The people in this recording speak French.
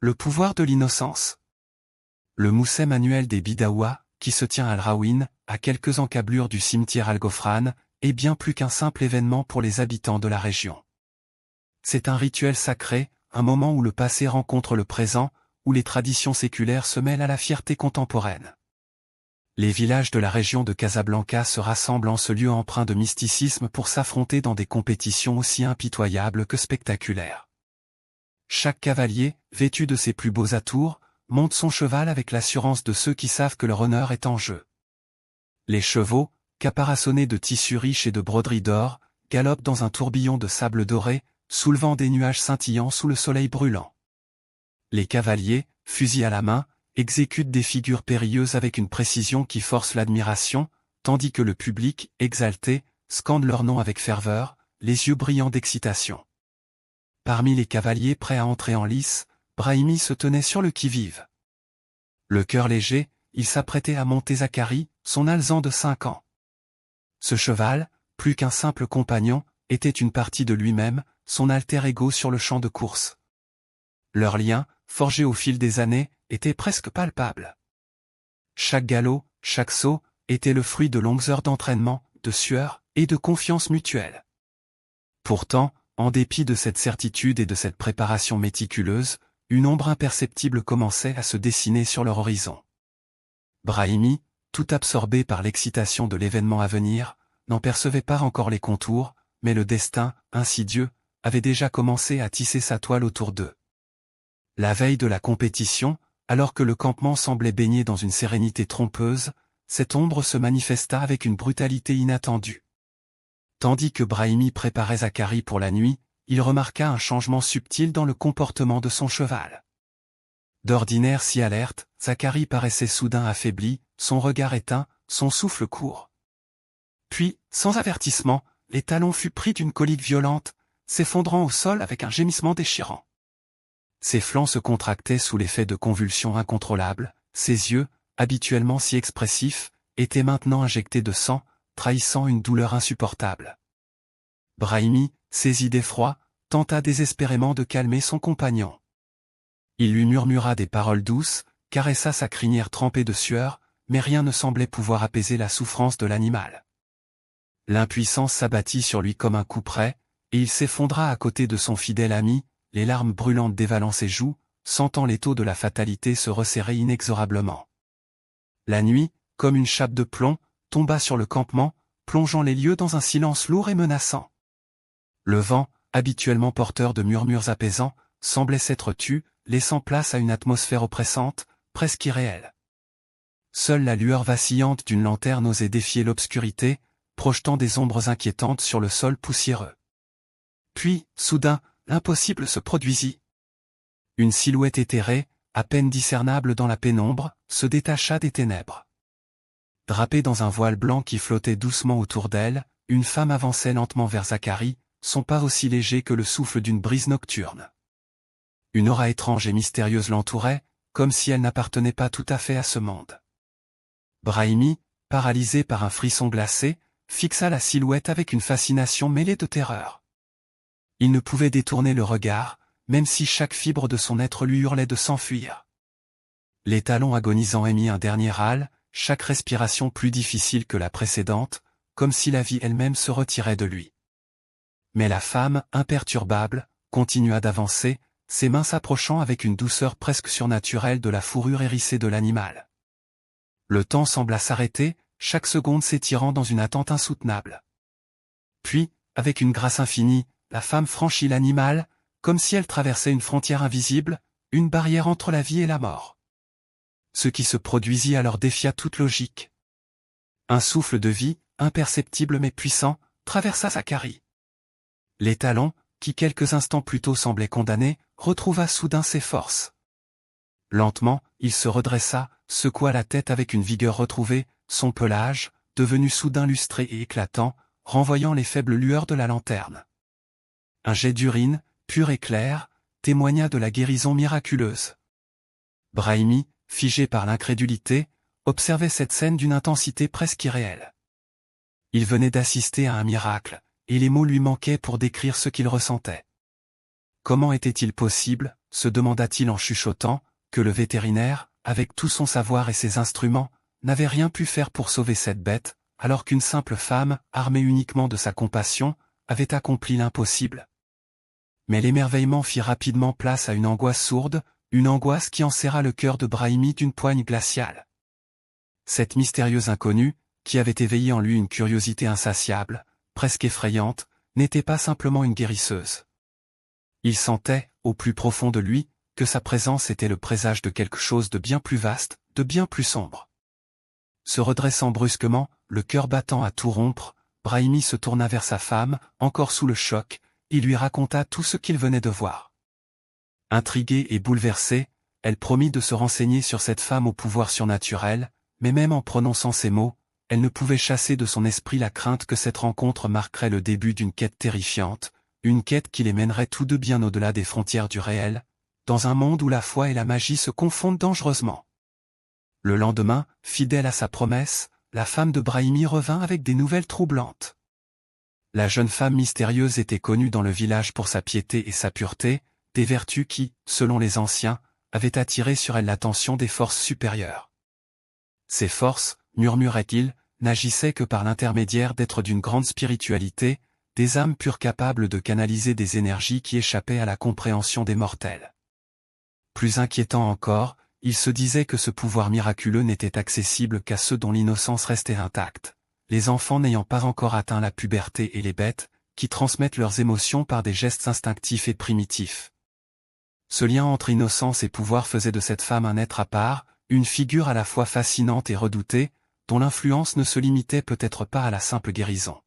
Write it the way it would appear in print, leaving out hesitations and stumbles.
Le pouvoir de l'innocence. Le mousset manuel des Bidaoua, qui se tient à Al-Rawin, à quelques encablures du cimetière Al-Ghofran, est bien plus qu'un simple événement pour les habitants de la région. C'est un rituel sacré, un moment où le passé rencontre le présent, où les traditions séculaires se mêlent à la fierté contemporaine. Les villages de la région de Casablanca se rassemblent en ce lieu empreint de mysticisme pour s'affronter dans des compétitions aussi impitoyables que spectaculaires. Chaque cavalier, vêtu de ses plus beaux atours, monte son cheval avec l'assurance de ceux qui savent que leur honneur est en jeu. Les chevaux, caparaçonnés de tissus riches et de broderies d'or, galopent dans un tourbillon de sable doré, soulevant des nuages scintillants sous le soleil brûlant. Les cavaliers, fusils à la main, exécutent des figures périlleuses avec une précision qui force l'admiration, tandis que le public, exalté, scande leur nom avec ferveur, les yeux brillants d'excitation. Parmi les cavaliers prêts à entrer en lice, Brahimi se tenait sur le qui-vive. Le cœur léger, il s'apprêtait à monter Zacharie, son alezan de 5 ans. Ce cheval, plus qu'un simple compagnon, était une partie de lui-même, son alter ego sur le champ de course. Leur lien, forgé au fil des années, était presque palpable. Chaque galop, chaque saut, était le fruit de longues heures d'entraînement, de sueur, et de confiance mutuelle. Pourtant, en dépit de cette certitude et de cette préparation méticuleuse, une ombre imperceptible commençait à se dessiner sur leur horizon. Brahimi, tout absorbé par l'excitation de l'événement à venir, n'en percevait pas encore les contours, mais le destin, insidieux, avait déjà commencé à tisser sa toile autour d'eux. La veille de la compétition, alors que le campement semblait baigné dans une sérénité trompeuse, cette ombre se manifesta avec une brutalité inattendue. Tandis que Brahimi préparait Zacharie pour la nuit, il remarqua un changement subtil dans le comportement de son cheval. D'ordinaire si alerte, Zacharie paraissait soudain affaibli, son regard éteint, son souffle court. Puis, sans avertissement, l'étalon fut pris d'une colique violente, s'effondrant au sol avec un gémissement déchirant. Ses flancs se contractaient sous l'effet de convulsions incontrôlables, ses yeux, habituellement si expressifs, étaient maintenant injectés de sang, trahissant une douleur insupportable. Brahimi, saisi d'effroi, tenta désespérément de calmer son compagnon. Il lui murmura des paroles douces, caressa sa crinière trempée de sueur, mais rien ne semblait pouvoir apaiser la souffrance de l'animal. L'impuissance s'abattit sur lui comme un coup près, et il s'effondra à côté de son fidèle ami, les larmes brûlantes dévalant ses joues, sentant l'étau de la fatalité se resserrer inexorablement. La nuit, comme une chape de plomb, tomba sur le campement, plongeant les lieux dans un silence lourd et menaçant. Le vent, habituellement porteur de murmures apaisants, semblait s'être tu, laissant place à une atmosphère oppressante, presque irréelle. Seule la lueur vacillante d'une lanterne osait défier l'obscurité, projetant des ombres inquiétantes sur le sol poussiéreux. Puis, soudain, l'impossible se produisit. Une silhouette éthérée, à peine discernable dans la pénombre, se détacha des ténèbres. Drapée dans un voile blanc qui flottait doucement autour d'elle, une femme avançait lentement vers Zacharie, son pas aussi léger que le souffle d'une brise nocturne. Une aura étrange et mystérieuse l'entourait, comme si elle n'appartenait pas tout à fait à ce monde. Brahimi, paralysé par un frisson glacé, fixa la silhouette avec une fascination mêlée de terreur. Il ne pouvait détourner le regard, même si chaque fibre de son être lui hurlait de s'enfuir. L'étalon agonisant émit un dernier râle, chaque respiration plus difficile que la précédente, comme si la vie elle-même se retirait de lui. Mais la femme, imperturbable, continua d'avancer, ses mains s'approchant avec une douceur presque surnaturelle de la fourrure hérissée de l'animal. Le temps sembla s'arrêter, chaque seconde s'étirant dans une attente insoutenable. Puis, avec une grâce infinie, la femme franchit l'animal, comme si elle traversait une frontière invisible, une barrière entre la vie et la mort. Ce qui se produisit alors défia toute logique. Un souffle de vie, imperceptible mais puissant, traversa Zacharie. L'étalon, qui quelques instants plus tôt semblait condamné, retrouva soudain ses forces. Lentement, il se redressa, secoua la tête avec une vigueur retrouvée, son pelage, devenu soudain lustré et éclatant, renvoyant les faibles lueurs de la lanterne. Un jet d'urine, pur et clair, témoigna de la guérison miraculeuse. Brahimi, figé par l'incrédulité, observait cette scène d'une intensité presque irréelle. Il venait d'assister à un miracle, et les mots lui manquaient pour décrire ce qu'il ressentait. Comment était-il possible, se demanda-t-il en chuchotant, que le vétérinaire, avec tout son savoir et ses instruments, n'avait rien pu faire pour sauver cette bête, alors qu'une simple femme, armée uniquement de sa compassion, avait accompli l'impossible. Mais l'émerveillement fit rapidement place à une angoisse sourde, une angoisse qui enserra le cœur de Brahimi d'une poigne glaciale. Cette mystérieuse inconnue, qui avait éveillé en lui une curiosité insatiable, presque effrayante, n'était pas simplement une guérisseuse. Il sentait, au plus profond de lui, que sa présence était le présage de quelque chose de bien plus vaste, de bien plus sombre. Se redressant brusquement, le cœur battant à tout rompre, Brahimi se tourna vers sa femme, encore sous le choc, et lui raconta tout ce qu'il venait de voir. Intriguée et bouleversée, elle promit de se renseigner sur cette femme au pouvoir surnaturel, mais même en prononçant ces mots, elle ne pouvait chasser de son esprit la crainte que cette rencontre marquerait le début d'une quête terrifiante, une quête qui les mènerait tous deux bien au-delà des frontières du réel, dans un monde où la foi et la magie se confondent dangereusement. Le lendemain, fidèle à sa promesse, la femme de Brahimi revint avec des nouvelles troublantes. La jeune femme mystérieuse était connue dans le village pour sa piété et sa pureté, des vertus qui, selon les anciens, avaient attiré sur elle l'attention des forces supérieures. Ces forces, murmurait-il, n'agissaient que par l'intermédiaire d'êtres d'une grande spiritualité, des âmes pures capables de canaliser des énergies qui échappaient à la compréhension des mortels. Plus inquiétant encore, il se disait que ce pouvoir miraculeux n'était accessible qu'à ceux dont l'innocence restait intacte, les enfants n'ayant pas encore atteint la puberté et les bêtes, qui transmettent leurs émotions par des gestes instinctifs et primitifs. Ce lien entre innocence et pouvoir faisait de cette femme un être à part, une figure à la fois fascinante et redoutée, dont l'influence ne se limitait peut-être pas à la simple guérison.